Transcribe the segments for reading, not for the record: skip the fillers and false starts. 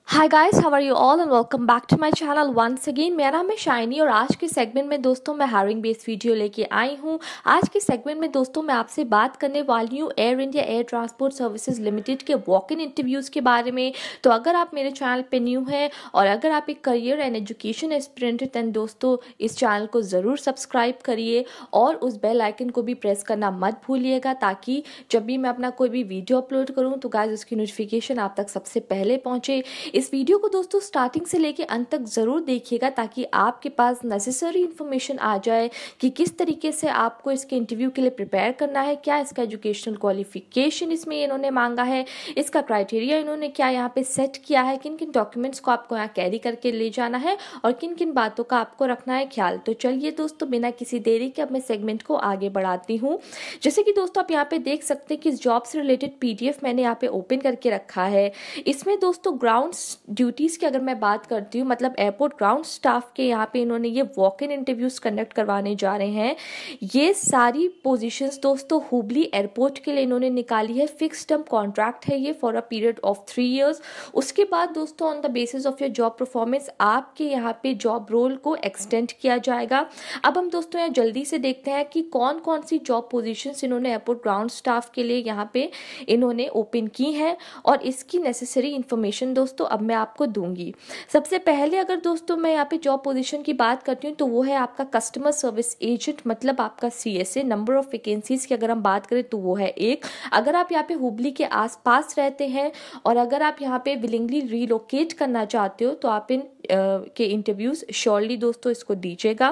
Hi guys, how are you all and welcome back to my channel once again. मेरा नाम है shiny और आज के सेगमेंट में दोस्तों मैं हायरिंग बेस्ड वीडियो लेके आई हूँ। आज के सेगमेंट में दोस्तों मैं आपसे बात करने वाली हूँ air India air transport services limited के वॉक इन इंटरव्यूज़ के बारे में। तो अगर आप मेरे चैनल पे न्यू हैं और अगर आप एक करियर एंड एजुकेशन एस्पिरेंट हैं देन दोस्तों इस चैनल को ज़रूर सब्सक्राइब करिए और उस बेल आइकन को भी प्रेस करना मत भूलिएगा ताकि जब भी मैं अपना कोई भी वीडियो अपलोड करूँ तो गाइस उसकी नोटिफिकेशन आप तक सबसे पहले पहुँचे। इस वीडियो को दोस्तों स्टार्टिंग से लेके अंत तक ज़रूर देखिएगा ताकि आपके पास नेसेसरी इन्फॉर्मेशन आ जाए कि किस तरीके से आपको इसके इंटरव्यू के लिए प्रिपेयर करना है, क्या इसका एजुकेशनल क्वालिफिकेशन इसमें इन्होंने मांगा है, इसका क्राइटेरिया इन्होंने क्या यहाँ पे सेट किया है, किन किन डॉक्यूमेंट्स को आपको यहाँ कैरी करके ले जाना है और किन किन बातों का आपको रखना है ख्याल। तो चलिए दोस्तों बिना किसी देरी के अब मैं सेगमेंट को आगे बढ़ाती हूँ। जैसे कि दोस्तों आप यहाँ पे देख सकते हैं कि इस जॉब से रिलेटेड PDF मैंने यहाँ पे ओपन करके रखा है। इसमें दोस्तों ग्राउंड ड्यूटीज़ की अगर मैं बात करती हूँ मतलब एयरपोर्ट ग्राउंड स्टाफ के यहाँ पे इन्होंने ये वॉक इन इंटरव्यूज़ कंडक्ट करवाने जा रहे हैं। ये सारी पोजीशंस दोस्तों हुबली एयरपोर्ट के लिए इन्होंने निकाली है। फिक्स टर्म कॉन्ट्रैक्ट है ये for a period of 3 years। उसके बाद दोस्तों on the basis of your job performance आपके यहाँ पे जॉब रोल को एक्सटेंड किया जाएगा। अब हम दोस्तों यहाँ जल्दी से देखते हैं कि कौन कौन सी जॉब पोजीशंस इन्होंने एयरपोर्ट ग्राउंड स्टाफ के लिए यहाँ पे इन्होंने ओपन की हैं और इसकी नेसेसरी इन्फॉर्मेशन दोस्तों अब मैं आपको दूंगी। सबसे पहले अगर दोस्तों मैं यहाँ पे जॉब पोजीशन की बात करती हूँ तो वो है आपका कस्टमर सर्विस एजेंट मतलब आपका CSA। नंबर ऑफ वैकेंसीज की अगर हम बात करें तो वो है 1। अगर आप यहाँ पे हुबली के आसपास रहते हैं और अगर आप यहाँ पे विलिंगली रिलोकेट करना चाहते हो तो आप इन के इंटरव्यूज श्योरली दोस्तों इसको दीजिएगा।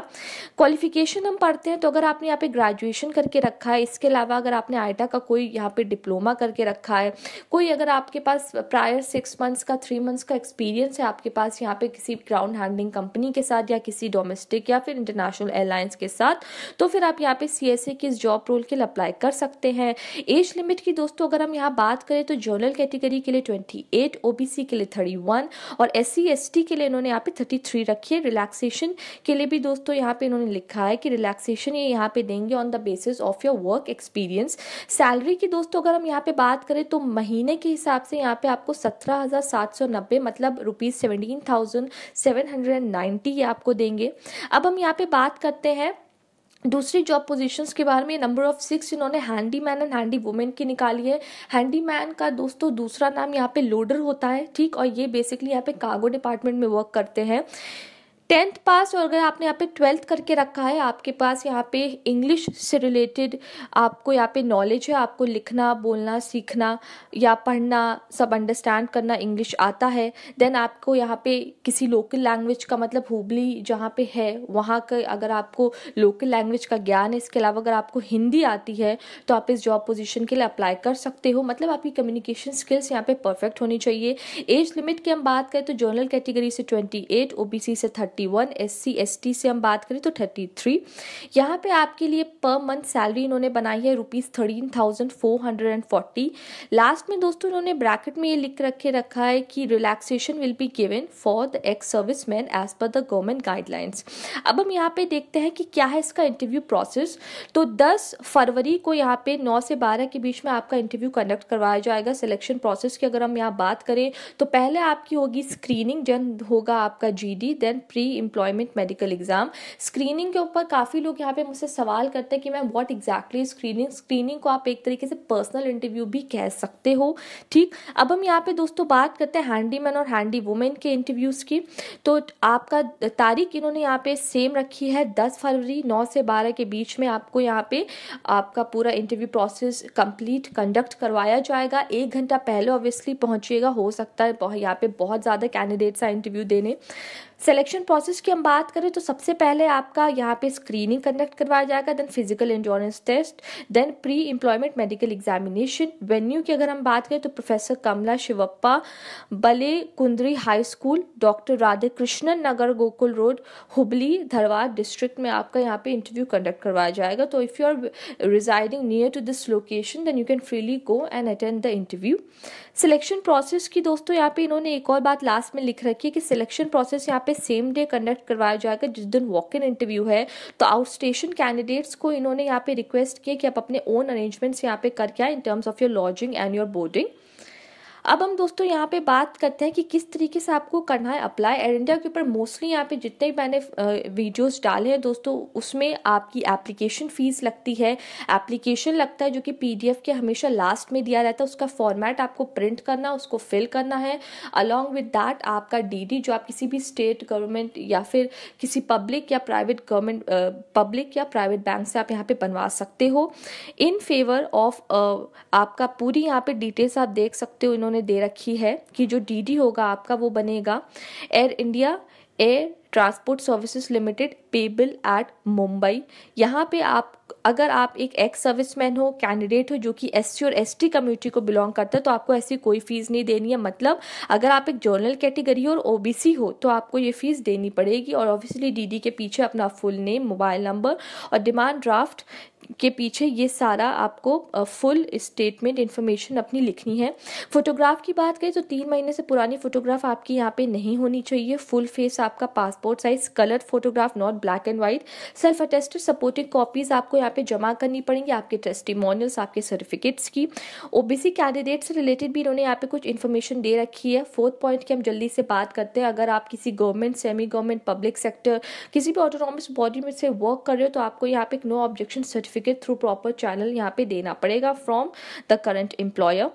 क्वालिफिकेशन हम पढ़ते हैं तो अगर आपने यहाँ पे ग्रेजुएशन करके रखा है, इसके अलावा अगर आपने आईटा का कोई यहाँ पे डिप्लोमा करके रखा है, कोई अगर आपके पास प्रायर 6 months का 3 months का एक्सपीरियंस है आपके पास यहाँ पे किसी ग्राउंड हैंडलिंग कंपनी के साथ या किसी डोमेस्टिक या फिर इंटरनेशनल एयरलाइंस के साथ तो फिर आप यहाँ पे CSA की इस जॉब रोल के लिए अप्लाई कर सकते हैं। एज लिमिट की दोस्तों अगर हम यहाँ बात करें तो जनरल कैटेगरी के लिए 28, OBC के लिए 31 और SC ST के लिए इन्होंने यहाँ पे 33 रखी है। रिलैक्सेशन के लिए भी दोस्तों यहाँ पे इन्होंने लिखा है कि रिलैक्सेशन ये यहाँ पे देंगे on the basis of your work experience. Salary की दोस्तों अगर हम यहाँ पे बात करें तो महीने के हिसाब से यहाँ पे आपको 17,790 मतलब ₹17,790 ये आपको देंगे। अब हम यहाँ पे बात करते हैं दूसरी जॉब पोजीशंस के बारे में। नंबर ऑफ 6 इन्होंने हैंडीमैन एंड हैंडी वुमेन की निकाली है। हैंडीमैन का दोस्तों दूसरा नाम यहाँ पे लोडर होता है, ठीक, और ये बेसिकली यहाँ पे कार्गो डिपार्टमेंट में वर्क करते हैं। 10th पास और अगर आपने यहाँ पे 12th करके रखा है, आपके पास यहाँ पे इंग्लिश से रिलेटेड आपको यहाँ पे नॉलेज है, आपको लिखना बोलना सीखना या पढ़ना सब अंडरस्टैंड करना इंग्लिश आता है, देन आपको यहाँ पे किसी लोकल लैंग्वेज का मतलब हुबली जहाँ पे है वहाँ का अगर आपको लोकल लैंग्वेज का ज्ञान है, इसके अलावा अगर आपको हिंदी आती है तो आप इस जॉब पोजीशन के लिए अप्लाई कर सकते हो। मतलब आपकी कम्युनिकेशन स्किल्स यहाँ पे परफेक्ट होनी चाहिए। एज लिमिट की हम बात करें तो जनरल कैटेगरी से 28, OBC से 31, SC ST से हम बात करें तो 33। यहाँ पे आपके लिए पर मंथ सैलरी इन्होंने बनाई है ₹13,440। लास्ट में दोस्तों इन्होंने ब्रैकेट में ये लिख रखा है कि relaxation will be given for the ex serviceman as per the government guidelines. अब हम यहाँ पे देखते हैं कि क्या है इसका इंटरव्यू प्रोसेस। तो 10 फरवरी को यहाँ पे 9 से 12 के बीच में आपका इंटरव्यू कंडक्ट करवाया जाएगा। सिलेक्शन प्रोसेस की अगर हम यहाँ बात करें तो पहले आपकी होगी स्क्रीनिंग, देन होगा आपका GD, then pre employment medical exam. Screening के ऊपर काफ़ी लोग यहाँ पे मुझसे सवाल करते हैं कि मैम व्हाट एग्जैक्टली स्क्रीनिंग को आप एक तरीके से पर्सनल इंटरव्यू भी कह सकते हो, ठीक। अब हम यहाँ पे दोस्तों बात करते हैं हैंडीमैन और हैंडी वुमेन के इंटरव्यूज़ की। तो आपका तारीख इन्होंने यहाँ पे सेम रखी है 10 फरवरी 9 से 12 के बीच में आपको यहाँ पे आपका पूरा इंटरव्यू प्रोसेस कंप्लीट कंडक्ट करवाया जाएगा। 1 घंटा पहले ऑब्वियसली पहुँचिएगा, हो सकता है यहाँ पे बहुत ज़्यादा कैंडिडेट्स आए इंटरव्यू देने। सिलेक्शन प्रोसेस की हम बात करें तो सबसे पहले आपका यहाँ पे स्क्रीनिंग कंडक्ट करवाया जाएगा, then physical endurance test, then pre employment medical examination. Venue की अगर हम बात करें तो professor Kamala Shivappa, Bale Kundri high school, doctor Radhe Krishnan Nagar, Gokul road, Hubli Dharwad district में आपका यहाँ पे इंटरव्यू कंडक्ट करवाया जाएगा। तो if you are residing near to this location then you can freely go and attend the interview. Selection process की दोस्तों यहाँ पे इन्होंने एक और बात लास्ट में लिख रखी है कि सिलेक्शन प्रोसेस यहाँ पे सेम डे कंडक्ट करवाया जाएगा जिस दिन वॉक इन इंटरव्यू है। तो आउट स्टेशन कैंडिडेट्स को इन्होंने यहाँ पे रिक्वेस्ट किया कि आप अपने ओन अरेंजमेंट्स यहाँ पे करके आए in terms of your lodging and your boarding. अब हम दोस्तों यहाँ पे बात करते हैं कि किस तरीके से आपको करना है अप्लाई। एयर इंडिया के ऊपर मोस्टली यहाँ पे जितने भी मैंने वीडियोस डाले हैं दोस्तों, उसमें आपकी एप्लीकेशन फ़ीस लगती है, एप्लीकेशन लगता है जो कि PDF के हमेशा लास्ट में दिया रहता है, उसका फॉर्मेट आपको प्रिंट करना, उसको फिल करना है। अलॉन्ग विद दैट आपका DD जो आप किसी भी स्टेट गवर्नमेंट या फिर किसी पब्लिक या प्राइवेट गवर्नमेंट पब्लिक या प्राइवेट बैंक से आप यहाँ पे बनवा सकते हो इन फेवर ऑफ आपका पूरी यहाँ पे डिटेल्स आप देख सकते हो इन्होंने दे रखी है कि जो DD होगा आपका वो बनेगा air India air transport services limited payable eight Mumbai. यहाँ पे आप अगर आप एक एक्स सर्विसमैन हो, कैंडिडेट हो जो कि SC और ST कम्युनिटी को बिलोंग करता है, तो आपको ऐसी कोई फीस नहीं देनी है। मतलब अगर आप एक जनरल कैटेगरी हो और OBC हो तो आपको ये फीस देनी पड़ेगी। और ऑब्वियसली DD के पीछे अपना फुल नेम, मोबाइल नंबर और डिमांड ड्राफ्ट के पीछे ये सारा आपको फुल स्टेटमेंट इन्फॉर्मेशन अपनी लिखनी है। फोटोग्राफ की बात करें तो 3 महीने से पुरानी फोटोग्राफ आपकी यहाँ पे नहीं होनी चाहिए। फुल फेस आपका passport size colour photograph, not black and white. Self attested supporting copies आपको यहाँ पे जमा करनी पड़ेंगी, आपके टेस्टिमोनियल्स, आपके सर्टिफिकेट्स की। OBC कैंडिडेट से रिलेटेड भी इन्होंने यहाँ पे कुछ इन्फॉर्मेशन दे रखी है। 4th पॉइंट की हम जल्दी से बात करते हैं। अगर आप किसी government, semi government, public sector किसी भी ऑटोनॉमस बॉडी में से वर्क कर रहे हो तो आपको यहाँ पे एक no objection certificate through proper channel यहाँ पे देना पड़ेगा from the current employer.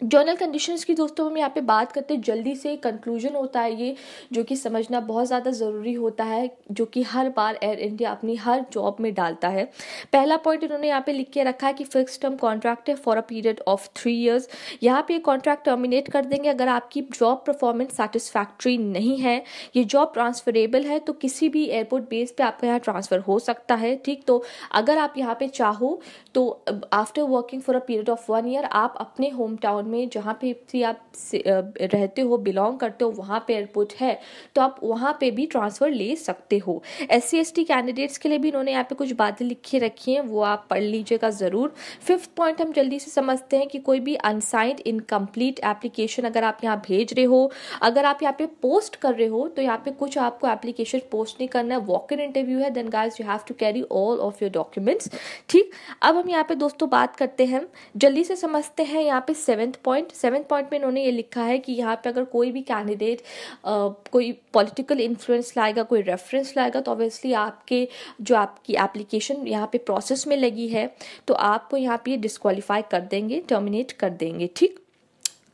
General conditions की दोस्तों हम यहाँ पे बात करते हैं जल्दी से। कंक्लूजन होता है ये जो कि समझना बहुत ज़्यादा ज़रूरी होता है, जो कि हर बार एयर इंडिया अपनी हर जॉब में डालता है। पहला पॉइंट इन्होंने यहाँ पे लिख के रखा है कि फिक्स टर्म कॉन्ट्रैक्ट है for a period of 3 years। यहाँ पे कॉन्ट्रैक्ट टर्मिनेट कर देंगे अगर आपकी जॉब परफॉर्मेंस सेटिस्फैक्ट्री नहीं है। ये जॉब ट्रांसफरेबल है तो किसी भी एयरपोर्ट बेस पे आपका यहाँ ट्रांसफ़र हो सकता है, ठीक। तो अगर आप यहाँ पे चाहो तो after working for a period of 1 year आप अपने होम टाउन में जहाँ पे भी आप रहते हो, बिलोंग करते हो, वहाँ पे एयरपोर्ट है तो आप वहाँ पे भी ट्रांसफ़र ले सकते हो। SC ST कैंडिडेट्स के लिए भी इन्होंने यहाँ पे कुछ बातें लिखी रखी हैं, वो आप पढ़ लीजिएगा ज़रूर। 5th पॉइंट हम जल्दी से समझते हैं कि कोई भी अनसाइंड इनकम्प्लीट एप्लीकेशन अगर आप यहाँ भेज रहे हो, अगर आप यहाँ पे पोस्ट कर रहे हो तो यहाँ पे कुछ आपको एप्लीकेशन पोस्ट नहीं करना है, वॉक इन इंटरव्यू है, then guys you have to carry all of your documents, ठीक। अब हम यहाँ पे दोस्तों बात करते हैं, जल्दी से समझते हैं यहाँ पे 7th पॉइंट में इन्होंने ये लिखा है कि यहाँ पे अगर कोई भी कैंडिडेट कोई पॉलिटिकल इन्फ्लुएंस लाएगा, कोई रेफरेंस लाएगा तो ऑब्वियसली आपके जो आपकी एप्लीकेशन यहाँ पे प्रोसेस में लगी है तो आपको यहाँ पे डिस्क्वालीफाई कर देंगे, टर्मिनेट कर देंगे, ठीक।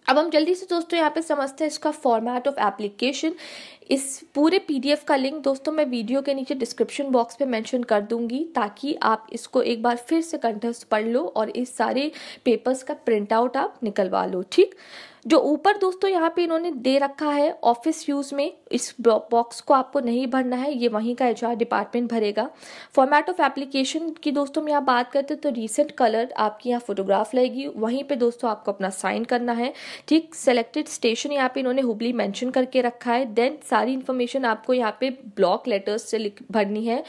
अब हम जल्दी से दोस्तों यहाँ पे समझते हैं इसका फॉर्मेट ऑफ एप्लीकेशन। इस पूरे PDF का लिंक दोस्तों मैं वीडियो के नीचे डिस्क्रिप्शन बॉक्स पे मेंशन कर दूंगी ताकि आप इसको एक बार फिर से कंठस्थ पढ़ लो और इस सारे पेपर्स का प्रिंट आउट आप निकलवा लो, ठीक। जो ऊपर दोस्तों यहाँ पे इन्होंने दे रखा है ऑफिस यूज में, इस बॉक्स को आपको नहीं भरना है, ये वहीं का HR डिपार्टमेंट भरेगा। फॉर्मेट ऑफ एप्लीकेशन की दोस्तों हम यहाँ बात करते हैं तो रिसेंट कलर आपकी यहाँ फोटोग्राफ लगेगी, वहीं पे दोस्तों आपको अपना साइन करना है, ठीक। सेलेक्टेड स्टेशन यहाँ पे इन्होंने हुबली मेंशन करके रखा है। देन सारी इन्फॉर्मेशन आपको यहाँ पे ब्लॉक लेटर्स से भरनी है।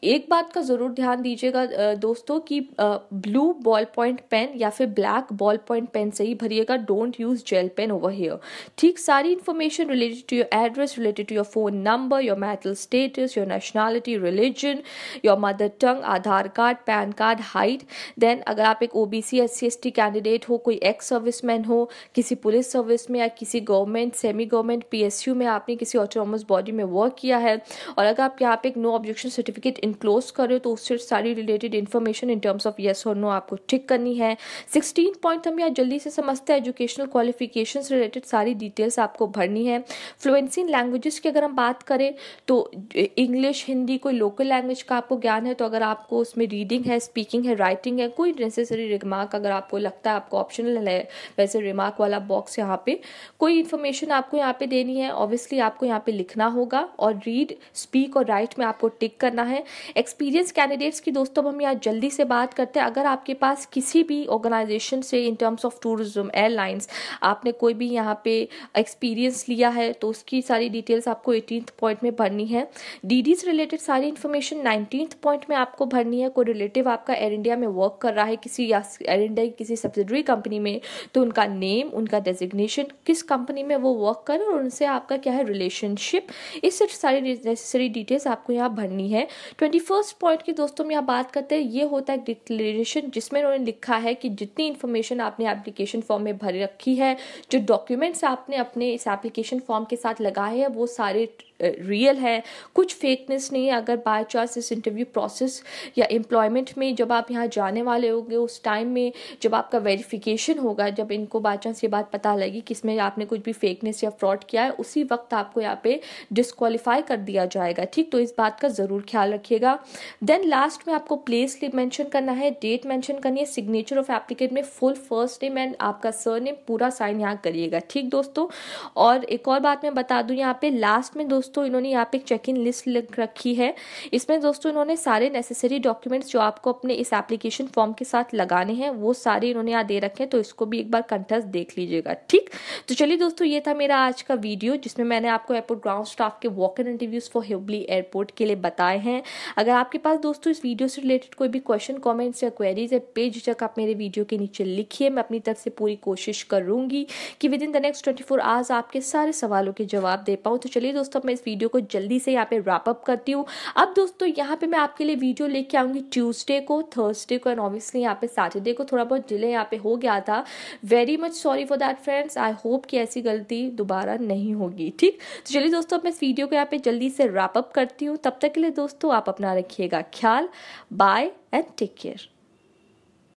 एक बात का ज़रूर ध्यान दीजिएगा दोस्तों कि ब्लू बॉल पॉइंट पेन या फिर ब्लैक बॉल पॉइंट पेन से ही भरिएगा, don't use gel pen over here, ठीक। सारी information related to your address, related to your phone number, your marital status, your nationality, religion, your mother tongue, Aadhaar card, PAN card, height. Then अगर आप एक OBC SC ST candidate हो, कोई ex serviceman हो, किसी police service में या किसी गवर्नमेंट, सेमी गवर्नमेंट, PSU में आपने किसी ऑटोनॉमस बॉडी में वर्क किया है और अगर आप यहाँ पे एक नो ऑब्जेक्शन सर्टिफिकेट इनक्लोज कर रहे हो तो उससे सारी related information in terms of yes और नो आपको टिक करनी है। 16 पॉइंट हम यहाँ जल्दी से समझते हैं, एजुकेशनल क्वालिफिकेशंस रिलेटेड सारी डिटेल्स आपको भरनी है। फ्लुएंसी इन लैंग्वेजेस की अगर हम बात करें तो इंग्लिश, हिंदी, कोई लोकल लैंग्वेज का आपको ज्ञान है तो अगर आपको उसमें रीडिंग है, स्पीकिंग है, राइटिंग है, कोई नेसेसरी रिमार्क अगर आपको लगता है आपको ऑप्शनल है, वैसे रिमार्क वाला बॉक्स यहाँ पे कोई इन्फॉर्मेशन आपको यहाँ पे देनी है, ऑब्वियसली आपको यहाँ पे लिखना होगा और रीड, स्पीक और राइट में आपको टिक करना है। एक्सपीरियंस कैंडिडेट्स की दोस्तों हम यहाँ जल्दी से बात करते हैं, अगर आपके पास किसी भी ऑर्गेनाइजेशन से in terms of tourism, airlines आपने कोई भी यहाँ पे एक्सपीरियंस लिया है तो उसकी सारी डिटेल्स आपको 18th पॉइंट में भरनी है। DD से रिलेटेड सारी इन्फॉर्मेशन 19th पॉइंट में आपको भरनी है। कोई रिलेटिव आपका एयर इंडिया में वर्क कर रहा है किसी या एयर इंडिया की किसी सब्सिडरी कंपनी में तो उनका नेम, उनका डेजिग्नेशन, किस कंपनी में वो वर्क कर और उनसे आपका क्या है रिलेशनशिप, इस सारी नेसेसरी डिटेल्स आपको यहाँ भरनी है। 21st पॉइंट की दोस्तों हम यहाँ बात करते हैं, ये होता है डिक्लेरेशन, जिसमें उन्होंने लिखा है कि जितनी इन्फॉर्मेशन आपने एप्लीकेशन फॉर्म में भर रखी है, जो डॉक्यूमेंट्स आपने अपने इस एप्लीकेशन फॉर्म के साथ लगाए हैं, वो सारे रियल है, कुछ फेकनेस नहीं है। अगर बाय चांस इस इंटरव्यू प्रोसेस या एम्प्लॉयमेंट में जब आप यहाँ जाने वाले होंगे, उस टाइम में जब आपका वेरिफिकेशन होगा, जब इनको बाय चांस ये बात पता लगी कि इसमें आपने कुछ भी फेकनेस या फ्रॉड किया है, उसी वक्त आपको यहाँ पे डिस्क्वालीफाई कर दिया जाएगा। ठीक, तो इस बात का ज़रूर ख्याल रखिएगा। देन लास्ट में आपको प्लेस मेंशन करना है, डेट मेंशन करनी है, सिग्नेचर ऑफ एप्लीकेंट में फुल फर्स्ट नेम एंड आपका सरनेम पूरा साइन यहाँ करिएगा। ठीक दोस्तों, और एक और बात मैं बता दूं, यहाँ पे लास्ट में दोस्तों इन्होंने यहाँ पे एक चेक इन लिस्ट लिख रखी है। इसमें दोस्तों इन्होंने सारे नेसेसरी डॉक्यूमेंट्स जो आपको अपने इस एप्लीकेशन फॉर्म के साथ लगाने हैं, वो सारे इन्होंने यहाँ दे रखे हैं, तो इसको भी एक बार कंठस्थ देख लीजिएगा। ठीक, तो चलिए दोस्तों, ये था मेरा आज का वीडियो, जिसमें मैंने आपको एयरपोर्ट ग्राउंड स्टाफ के walk in interviews for Hubli airport के लिए बताए हैं। अगर आपके पास दोस्तों इस वीडियो से रिलेटेड कोई भी क्वेश्चन, कमेंट्स या क्वेरीज है, बेझिझक आप मेरे वीडियो के नीचे लिखिए। मैं अपनी तरफ से पूरी कोशिश करूंगी कि with in the next 24 hours आपके सारे सवालों के जवाब दे पाऊँ। तो चलिए दोस्तों, मैं इस वीडियो को जल्दी से यहाँ पे रैप अप करती हूँ। अब दोस्तों यहाँ पे मैं आपके लिए वीडियो लेके आऊंगी ट्यूसडे को, थर्सडे को एंड ऑब्वियसली यहाँ पे सैटरडे को। थोड़ा बहुत डिले यहाँ पे हो गया था, very much sorry for that friends. I hope कि ऐसी गलती दोबारा नहीं होगी। ठीक, तो चलिए दोस्तों, मैं इस वीडियो को यहाँ पे जल्दी से रैप अप करती हूँ। तब तक के लिए दोस्तों आप अपना रखिएगा ख्याल। Bye and take care.